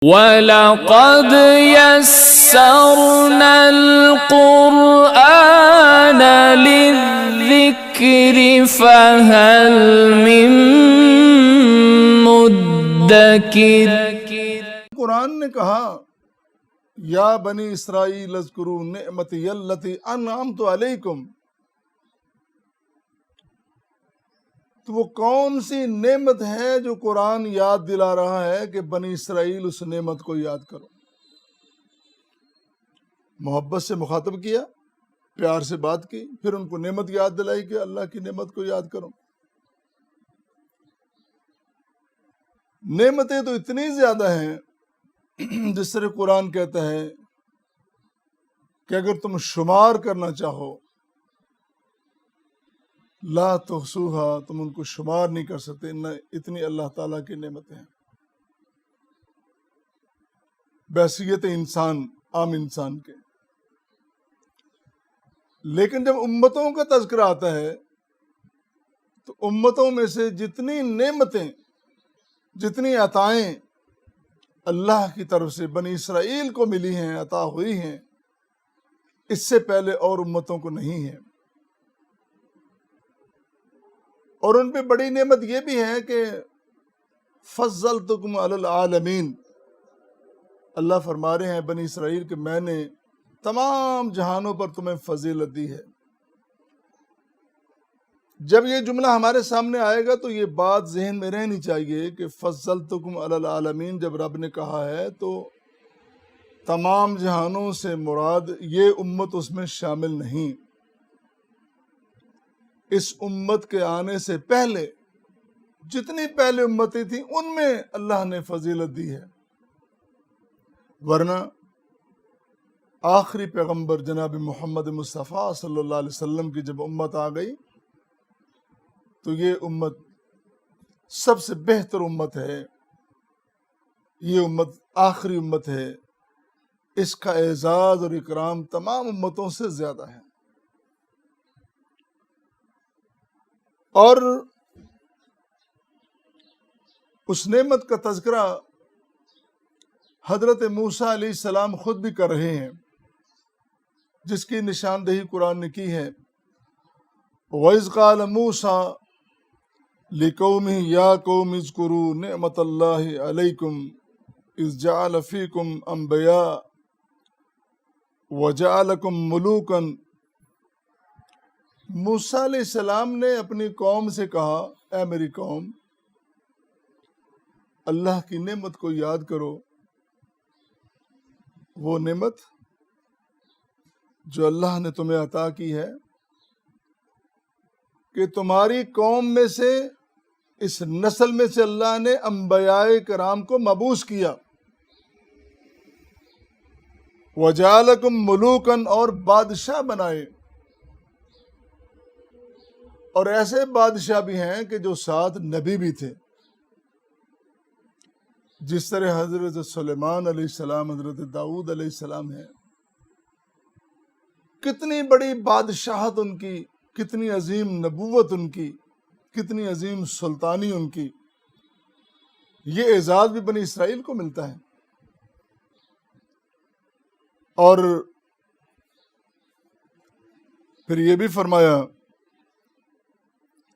وَلَقَدْ يَسَّرْنَا الْقُرْآنَ لِلذِّكْرِ فَهَلْ مِن مُّدَّكِرٍ۔ قرآن نے کہا یا بنی اسرائیل اذکروا نعمتی التی انعمت علیکم، تو وہ کون سی نعمت ہے جو قرآن یاد دلا رہا ہے کہ بنی اسرائیل اس نعمت کو یاد کرو۔ محبت سے مخاطب کیا، پیار سے بات کی، پھر ان کو نعمت یاد دلائی کہ اللہ کی نعمت کو یاد کرو۔ نعمتیں تو اتنی زیادہ ہیں، جس طرح قرآن کہتا ہے کہ اگر تم شمار کرنا چاہو لا تحصوہا، تم ان کو شمار نہیں کر سکتے، اتنی اللہ تعالیٰ کی نعمتیں ہیں۔ بحیثیت انسان، عام انسان کے۔ لیکن جب امتوں کا تذکرہ آتا ہے تو امتوں میں سے جتنی نعمتیں، جتنی عطائیں اللہ کی طرف سے بنی اسرائیل کو ملی ہیں، عطا ہوئی ہیں، اس سے پہلے اور امتوں کو نہیں ہیں۔ اور ان پہ بڑی نعمت یہ بھی ہے کہ فضلتکم علی العالمین، اللہ فرما رہے ہیں بنی اسرائیل کہ میں نے تمام جہانوں پر تمہیں فضیلت دی ہے۔ جب یہ جملہ ہمارے سامنے آئے گا تو یہ بات ذہن میں رہنی چاہیے کہ فضلتکم علی العالمین جب رب نے کہا ہے تو تمام جہانوں سے مراد یہ امت اس میں شامل نہیں۔ اس امت کے آنے سے پہلے جتنی پہلے امتیں تھیں ان میں اللہ نے فضیلت دی ہے، ورنہ آخری پیغمبر جناب محمد مصطفیٰ صلی اللہ علیہ وسلم کی جب امت آ گئی تو یہ امت سب سے بہتر امت ہے، یہ امت آخری امت ہے، اس کا اعزاز اور اکرام تمام امتوں سے زیادہ ہے۔ اور اس نعمت کا تذکرہ حضرت موسیٰ علیہ السلام خود بھی کر رہے ہیں، جس کی نشاندہی قرآن نے کی ہے۔ وَإِذْ قَالَ مُوسَىٰ لِقَوْمِهِ يَا قَوْمِ اذْكُرُوا نِعْمَةَ اللَّهِ عَلَيْكُمْ إِذْ جَعَلَ فِيكُمْ أَنْبِيَاءَ وَجَعَلَكُمْ مُلُوكًا۔ موسیٰ علیہ السلام نے اپنی قوم سے کہا، اے میری قوم، اللہ کی نعمت کو یاد کرو، وہ نعمت جو اللہ نے تمہیں عطا کی ہے کہ تمہاری قوم میں سے، اس نسل میں سے اللہ نے انبیاء کرام کو مبعوث کیا، وَجَعَلَكُمْ مُلُوكًا، اور بادشاہ بنائے۔ اور ایسے بادشاہ بھی ہیں کہ جو ساتھ نبی بھی تھے، جس طرح حضرت سلیمان علیہ السلام، حضرت داؤد علیہ السلام ہیں۔ کتنی بڑی بادشاہت ان کی، کتنی عظیم نبوت ان کی، کتنی عظیم سلطانی ان کی، یہ اعزاز بھی بنی اسرائیل کو ملتا ہے۔ اور پھر یہ بھی فرمایا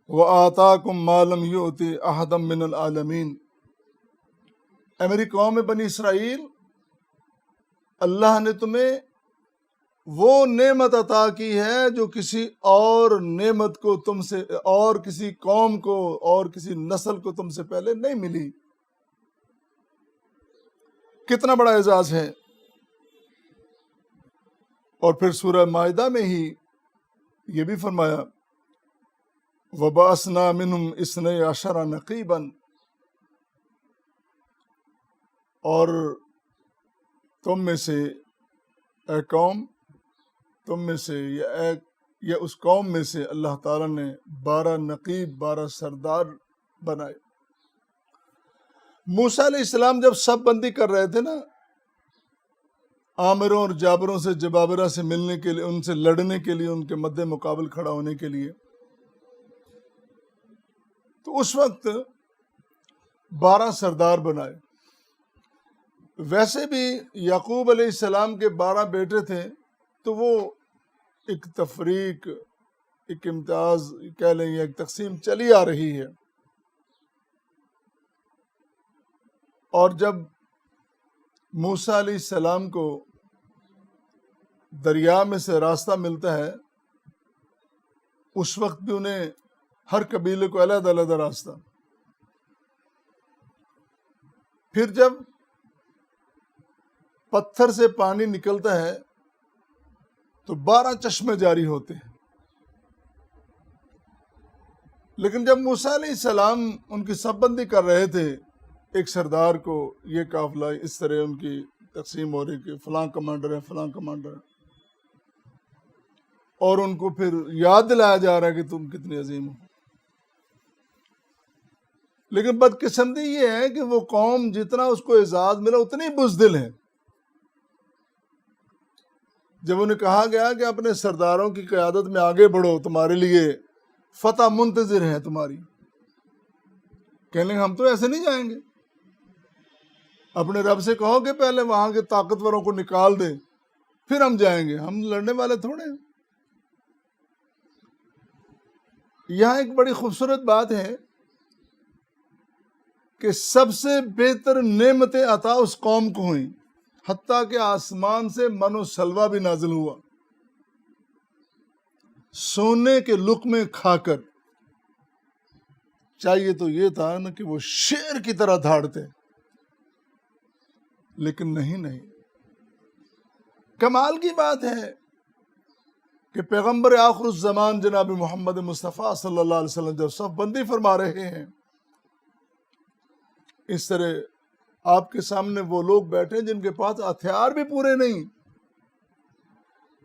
وَآتَاكُمْ مَا لَمْ يُؤْتِ أَحَدًا مِّنَ الْعَالَمِينَ، اے میری قوم بنی اسرائیل، اللہ نے تمہیں وہ نعمت عطا کی ہے جو کسی اور نعمت کو تم سے، اور کسی قوم کو اور کسی نسل کو تم سے پہلے نہیں ملی۔ کتنا بڑا اعزاز ہے۔ اور پھر سورہ مائدہ میں ہی یہ بھی فرمایا وَبَعَثْنَا مِنْهُمْ اثْنَيْ عَشَرَ نَقِيبًا، اور تم میں سے، اے قوم، تم میں سے یا اس قوم میں سے اللہ تعالیٰ نے 12 نقیب، 12 سردار بنائے۔ موسیٰ علیہ السلام جب سب بندی کر رہے تھے نا، عامروں اور جابروں سے، جبابرہ سے ملنے کے لیے، ان سے لڑنے کے لیے، ان کے مد مقابل کھڑا ہونے کے لیے، تو اس وقت 12 سردار بنائے۔ ویسے بھی یعقوب علیہ السلام کے 12 بیٹے تھے، تو وہ ایک تفریق، ایک امتیاز کہہ لیں، ایک تقسیم چلی آ رہی ہے۔ اور جب موسیٰ علیہ السلام کو دریا میں سے راستہ ملتا ہے، اس وقت بھی انہیں ہر قبیلے کو علیحدہ علیحدہ راستہ۔ پھر جب پتھر سے پانی نکلتا ہے تو 12 چشمے جاری ہوتے ہیں۔ لیکن جب موسیٰ علیہ السلام ان کی صف بندی کر رہے تھے، ایک سردار کو یہ قافلہ اس طرح ان کی تقسیم ہو رہی کہ فلاں کمانڈر ہے، فلاں کمانڈر ہے، اور ان کو پھر یاد دلایا جا رہا ہے کہ تم کتنے عظیم ہو۔ لیکن بدقسمتی یہ ہے کہ وہ قوم جتنا اس کو اعزاز ملا اتنی بزدل ہے۔ جب انہیں کہا گیا کہ اپنے سرداروں کی قیادت میں آگے بڑھو، تمہارے لیے فتح منتظر ہے تمہاری، کہنے ہم تو ایسے نہیں جائیں گے۔ اپنے رب سے کہو کہ پہلے وہاں کے طاقتوروں کو نکال دیں، پھر ہم جائیں گے، ہم لڑنے والے تھوڑے ہیں۔ یہاں ایک بڑی خوبصورت بات ہے کہ سب سے بہتر نعمتیں عطا اس قوم کو ہوئیں، حتیٰ کہ آسمان سے من و سلوہ بھی نازل ہوا، سونے کے لقمے کھا کر۔ چاہیے تو یہ تھا نا کہ وہ شیر کی طرح دھاڑتے، لیکن نہیں۔ کمال کی بات ہے کہ پیغمبر آخر الزمان جناب محمد مصطفیٰ صلی اللہ علیہ وسلم جب صف بندی فرما رہے ہیں، اس طرح آپ کے سامنے وہ لوگ بیٹھے جن کے پاس ہتھیار بھی پورے نہیں،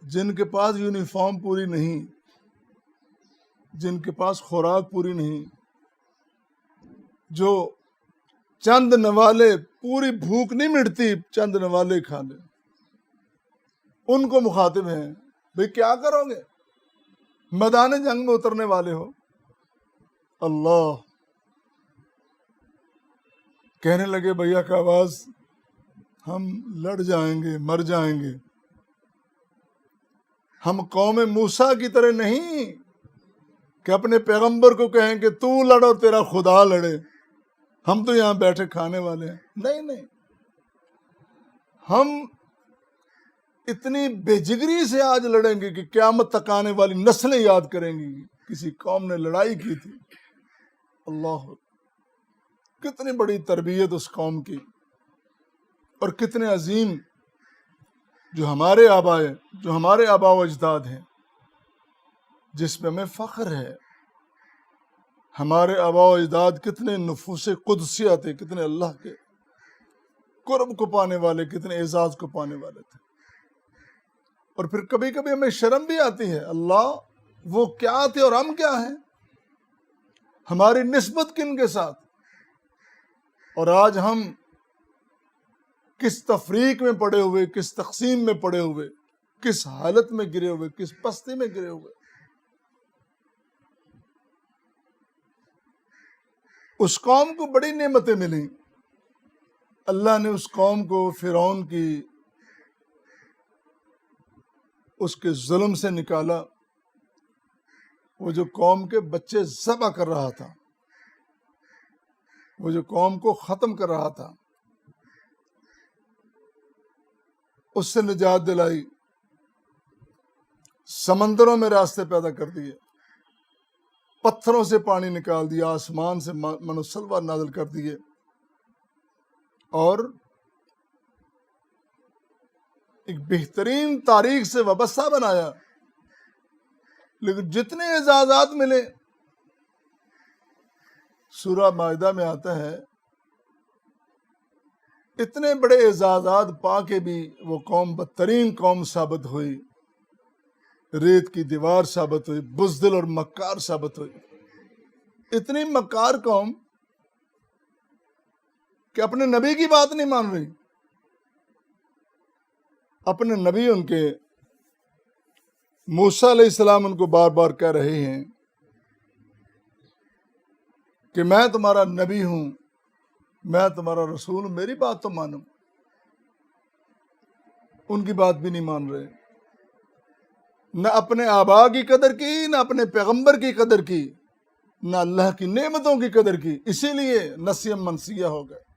جن کے پاس یونیفارم پوری نہیں، جن کے پاس خوراک پوری نہیں، جو چند نوالے، پوری بھوک نہیں مٹتی چند نوالے کھا لیں، ان کو مخاطب ہیں، بھئی کیا کرو گے؟ میدان جنگ میں اترنے والے ہو؟ اللہ کہنے لگے بھیا کا آواز، ہم لڑ جائیں گے، مر جائیں گے، ہم قوم موسیٰ کی طرح نہیں کہ اپنے پیغمبر کو کہیں کہ تو لڑ اور تیرا خدا لڑے، ہم تو یہاں بیٹھے کھانے والے ہیں۔ نہیں، ہم اتنی بے جگری سے آج لڑیں گے کہ قیامت تک آنے والی نسلیں یاد کریں گی کسی قوم نے لڑائی کی تھی۔ اللہ، کتنی بڑی تربیت اس قوم کی، اور کتنے عظیم جو ہمارے آباء و اجداد ہیں، جس پہ ہمیں فخر ہے۔ ہمارے آباء و اجداد کتنے نفوس قدسیہ تھے، کتنے اللہ کے قرب کو پانے والے، کتنے اعزاز کو پانے والے تھے۔ اور پھر کبھی کبھی ہمیں شرم بھی آتی ہے، اللہ وہ کیا تھے اور ہم کیا ہیں، ہماری نسبت کن کے ساتھ، اور آج ہم کس تفریق میں پڑے ہوئے، کس تقسیم میں پڑے ہوئے، کس حالت میں گرے ہوئے، کس پستی میں گرے ہوئے۔ اس قوم کو بڑی نعمتیں ملیں، اللہ نے اس قوم کو فرعون کی اس کے ظلم سے نکالا۔ وہ جو قوم کے بچے ذبح کر رہا تھا، وہ جو قوم کو ختم کر رہا تھا، اس سے نجات دلائی، سمندروں میں راستے پیدا کر دیے، پتھروں سے پانی نکال دیا، آسمان سے من و سلوہ نازل کر دیے، اور ایک بہترین تاریخ سے وابستہ بنایا۔ لیکن جتنے اعزازات ملے، سورہ مائدہ میں آتا ہے، اتنے بڑے اعزازات پا کے بھی وہ قوم بدترین قوم ثابت ہوئی، ریت کی دیوار ثابت ہوئی، بزدل اور مکار ثابت ہوئی۔ اتنی مکار قوم کہ اپنے نبی کی بات نہیں مان رہی۔ اپنے نبی ان کے موسیٰ علیہ السلام ان کو بار بار کہہ رہے ہیں کہ میں تمہارا نبی ہوں، میں تمہارا رسول ہوں، میری بات تو مانو۔ ان کی بات بھی نہیں مان رہے، نہ اپنے آبا کی قدر کی، نہ اپنے پیغمبر کی قدر کی، نہ اللہ کی نعمتوں کی قدر کی، اسی لیے نسیم منسیہ ہو گئے۔